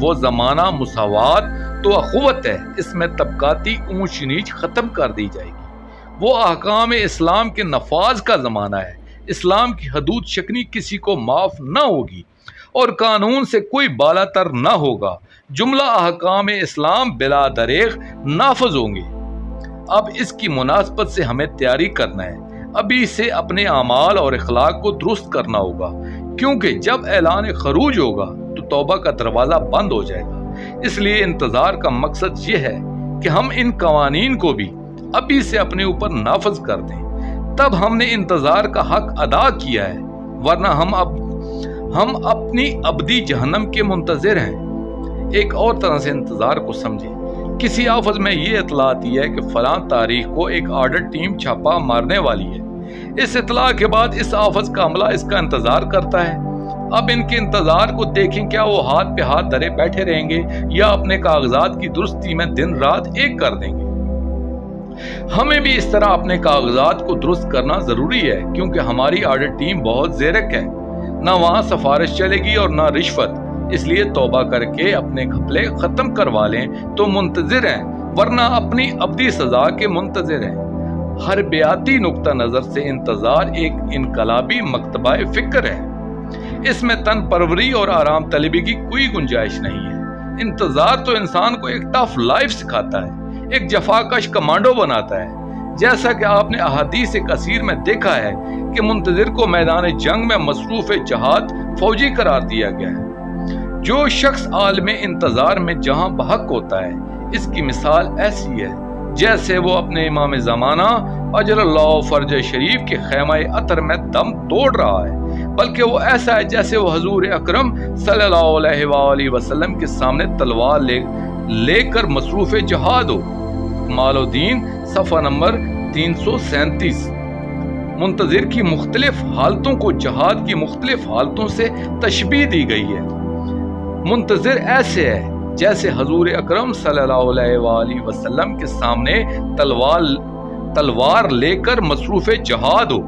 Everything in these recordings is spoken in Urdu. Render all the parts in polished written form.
وہ زمانہ مساوات تو اخوت ہے، اس میں طبقاتی اونچ نیچ ختم کر دی جائے گی۔ وہ احکام اسلام کے نفاذ کا زمانہ ہے، اسلام کی حدود شکنی کسی کو معاف نہ ہوگی اور قانون سے کوئی بالا تر نہ ہوگا۔ جملہ احکام اسلام بلا دریغ نافذ ہوں گے۔ اب اس کی مناسبت سے ہمیں تیاری کرنا ہے، ابھی سے اپنے اعمال اور اخلاق کو درست کرنا ہوگا، کیونکہ جب اعلان خروج ہوگا تو توبہ کا دروازہ بند ہو جائے گا۔ اس لیے انتظار کا مقصد یہ ہے کہ ہم ان قوانین کو بھی ابھی سے اپنے اوپر نافذ کر دیں، تب ہم نے انتظار کا حق ادا کیا ہے، ورنہ ہم اپنی ابدی جہنم کے منتظر ہیں۔ ایک اور طرح سے انتظار کو سمجھیں۔ کسی آفس میں یہ اطلاع آتی ہے کہ فلاں تاریخ کو ایک آڈٹ ٹیم چھاپا مارنے والی ہے۔ اس اطلاع کے بعد اس آفس کا عملہ اس کا انتظار کرتا ہے۔ اب ان کے انتظار کو دیکھیں، کیا وہ ہاتھ پہ ہاتھ دھرے بیٹھے رہیں گے یا اپنے کاغذات کی درستی میں دن رات ایک کر دیں گے؟ ہمیں بھی اس طرح اپنے کاغذات کو درست کرنا ضروری ہے، کیونکہ ہماری آڈٹ ٹیم بہت زیرک ہے، نہ وہاں سفارش چلے گی اور نہ رشوت۔ اس لیے توبہ کر کے اپنے گھپلے ختم کروا لیں تو منتظر ہیں، ورنہ اپنی ابدی سزا کے منتظر ہیں۔ ہر بیاتی نقطہ نظر سے انتظار ایک انقلابی مکتبہ فکر ہے۔ اس میں تن پروری اور آرام طلبی کی کوئی گنجائش نہیں ہے۔ انتظار تو انسان کو ایک ٹف لائف سکھاتا ہے، ایک جفاکش کمانڈو بناتا ہے۔ جیسا کہ آپ نے احادیث کثیر میں دیکھا ہے کہ منتظر کو میدان جنگ میں مصروف جہاد فوجی قرار دیا گیا ہے۔ جو شخص عالم انتظار میں جہاں بحق ہوتا ہے، اس کی مثال ایسی ہے جیسے وہ اپنے امام زمانہ اجر اللہ فرج شریف کے خیمہ عطر میں دم توڑ رہا ہے، بلکہ وہ ایسا ہے جیسے وہ حضور اکرم صلی اللہ علیہ وآلہ وسلم کے سامنے تلوار لے کر مصروف جہاد ہو۔ کمال الدین صفحہ نمبر 337۔ منتظر کی مختلف حالتوں کو جہاد کی مختلف حالتوں سے تشبیہ دی گئی ہے۔ منتظر ایسے ہے جیسے حضور اکرم صلی اللہ علیہ وآلہ وسلم کے سامنے تلوار لے کر مصروف جہاد ہو۔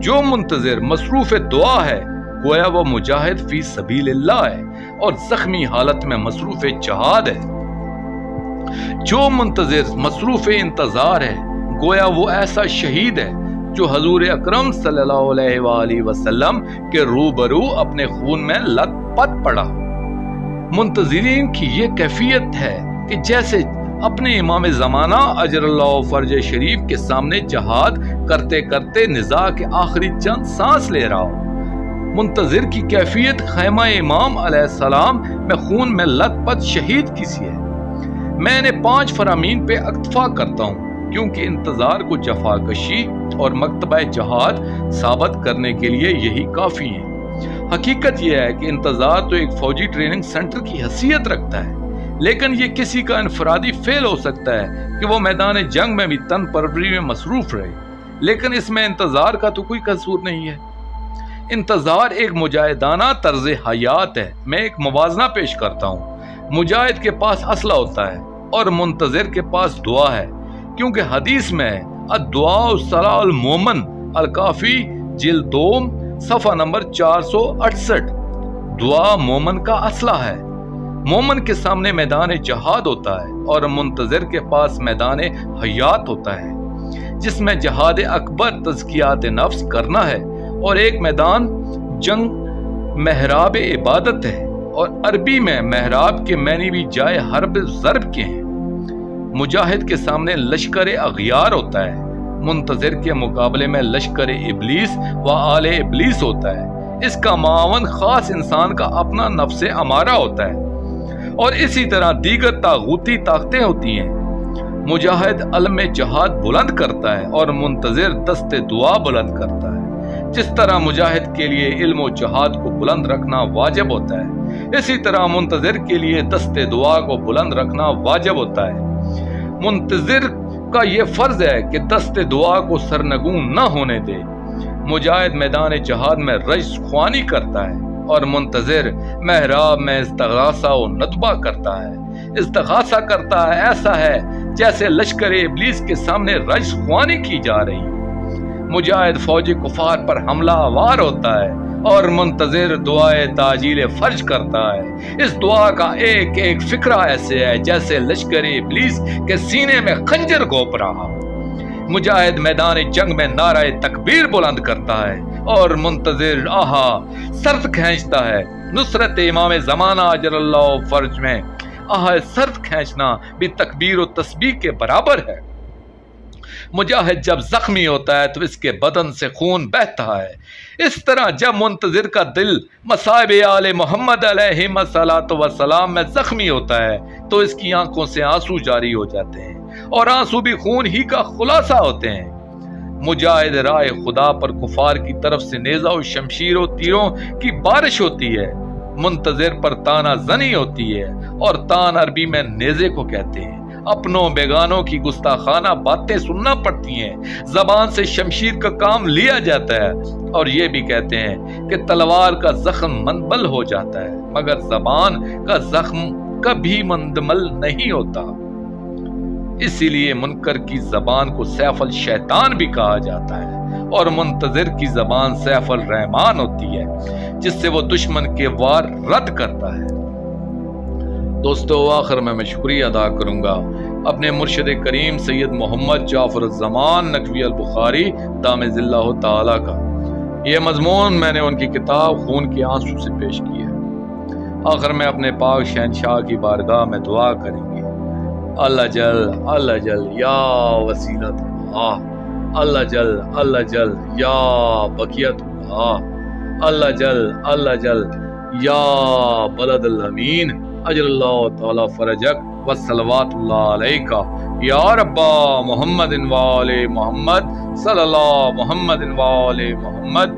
جو منتظر مصروف دعا ہے، گویا وہ مجاہد فی سبیل اللہ ہے اور زخمی حالت میں مصروف جہاد ہے۔ جو منتظر مصروف انتظار ہے، گویا وہ ایسا شہید ہے جو حضور اکرم صلی اللہ علیہ وآلہ وسلم کے روبرو اپنے خون میں لت پت پڑا۔ منتظرین کی یہ کیفیت ہے کہ جیسے اپنے امام زمانہ اجر اللہ فرج شریف کے سامنے جہاد کرتے کرتے نزاع کے آخری چند سانس لے رہا ہو۔ منتظر کی کیفیت خیمہ امام علیہ السلام میں خون میں لت پت شہید کی سی ہے۔ میں نے 5 فرامین پہ اکتفا کرتا ہوں، کیونکہ انتظار کو جفاکشی اور مکتبہ جہاد ثابت کرنے کے لیے یہی کافی ہیں۔ حقیقت یہ ہے کہ انتظار تو ایک فوجی ٹریننگ سینٹر کی حیثیت رکھتا ہے، لیکن یہ کسی کا انفرادی فعل ہو سکتا ہے کہ وہ میدان جنگ میں بھی تن پروری میں مصروف رہے، لیکن اس میں انتظار کا تو کوئی قصور نہیں ہے۔ انتظار ایک مجاہدانہ طرز حیات ہے۔ میں ایک موازنہ پیش کرتا ہوں۔ مجاہد کے پاس اسلحہ ہوتا ہے اور منتظر کے پاس دعا ہے، کیونکہ حدیث میں ہے الدعاء سلاح المومن الکافی جلد 2 صفحہ نمبر 468۔ دعا مومن کا اسلحہ ہے۔ مومن کے سامنے میدان جہاد ہوتا ہے اور منتظر کے پاس میدان حیات ہوتا ہے، جس میں جہاد اکبر تزکیات نفس کرنا ہے، اور ایک میدان جنگ محراب عبادت ہے، اور عربی میں محراب کے معنی بھی جائے حرب ضرب کے ہیں۔ مجاہد کے سامنے لشکر اغیار ہوتا ہے، منتظر کے مقابلے میں لشکر ابلیس و آل ابلیس ہوتا ہے۔ اس کا معاون خاص انسان کا اپنا نفس امارہ ہوتا ہے، اور اسی طرح دیگر طاغوتی طاقتیں ہوتی ہیں۔ مجاہد علم جہاد بلند کرتا ہے اور منتظر دست دعا بلند کرتا ہے۔ جس طرح مجاہد کے لیے علم و جہاد کو بلند رکھنا واجب ہوتا ہے، اسی طرح منتظر کے لیے دست دعا کو بلند رکھنا واجب ہوتا ہے۔ منتظر کا یہ فرض ہے کہ دست دعا کو سرنگون نہ ہونے دے۔ مجاہد میدان جہاد میں رجز خوانی کرتا ہے اور منتظر محراب میں استغاثہ و ندبہ کرتا ہے۔ استغاثہ کرتا ہے ایسا ہے جیسے لشکر ابلیس کے سامنے رجز خوانی کی جا رہی ہے۔ مجاہد فوج کفار پر حملہ آور ہوتا ہے اور منتظر دعائے تاجیل فرج کرتا ہے۔ اس دعا کا ایک ایک فکرہ ایسے ہے جیسے لشکر ابلیس کے سینے میں خنجر گھونپ رہا۔ مجاہد میدان جنگ میں نعرہ تکبیر بلند کرتا ہے اور منتظر آہا سرد کھینچتا ہے۔ نصرت امام زمانہ اجر اللہ فرج میں آہا سرد کھینچنا بھی تکبیر و تسبیح کے برابر ہے۔ مجاہد جب زخمی ہوتا ہے تو اس کے بدن سے خون بہتا ہے۔ اس طرح جب منتظر کا دل مصائب آل محمد علیہ الصلوۃ والسلام میں زخمی ہوتا ہے تو اس کی آنکھوں سے آنسو جاری ہو جاتے ہیں، اور آنسو بھی خون ہی کا خلاصہ ہوتے ہیں۔ مجاہد راہ خدا پر کفار کی طرف سے نیزہ و شمشیر و تیروں کی بارش ہوتی ہے، منتظر پر تانا زنی ہوتی ہے، اور تان عربی میں نیزے کو کہتے ہیں۔ اپنوں بیگانوں کی گستاخانہ باتیں سننا پڑتی ہیں، زبان سے شمشیر کا کام لیا جاتا ہے، اور یہ بھی کہتے ہیں کہ تلوار کا زخم منبل ہو جاتا ہے مگر زبان کا زخم کبھی مندمل نہیں ہوتا۔ اسی لیے منکر کی زبان کو سیف الشیطان بھی کہا جاتا ہے، اور منتظر کی زبان سیف الرحمان ہوتی ہے جس سے وہ دشمن کے وار رد کرتا ہے۔ دوستو، آخر میں شکریہ ادا کروں گا اپنے مرشد کریم سید محمد جعفر الزمان نقوی البخاری دامِ ظلہ تعالی کا۔ یہ مضمون میں نے ان کی کتاب خون کے آنسو سے پیش کیا ہے۔ آخر میں اپنے پاک شہنشاہ کی بارگاہ میں دعا کریں گے، اللہ جل یا وسیلۃ اللہ جل یا بقیت اللہ جل یا بلد الامین اجر اللہ تعالی فرجک والصلوات اللہ علیکہ یا رب محمد وآل محمد صلی اللہ محمد وآل محمد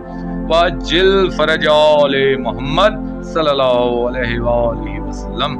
وجل فرج آل محمد صلی اللہ علیہ وآلہ وسلم۔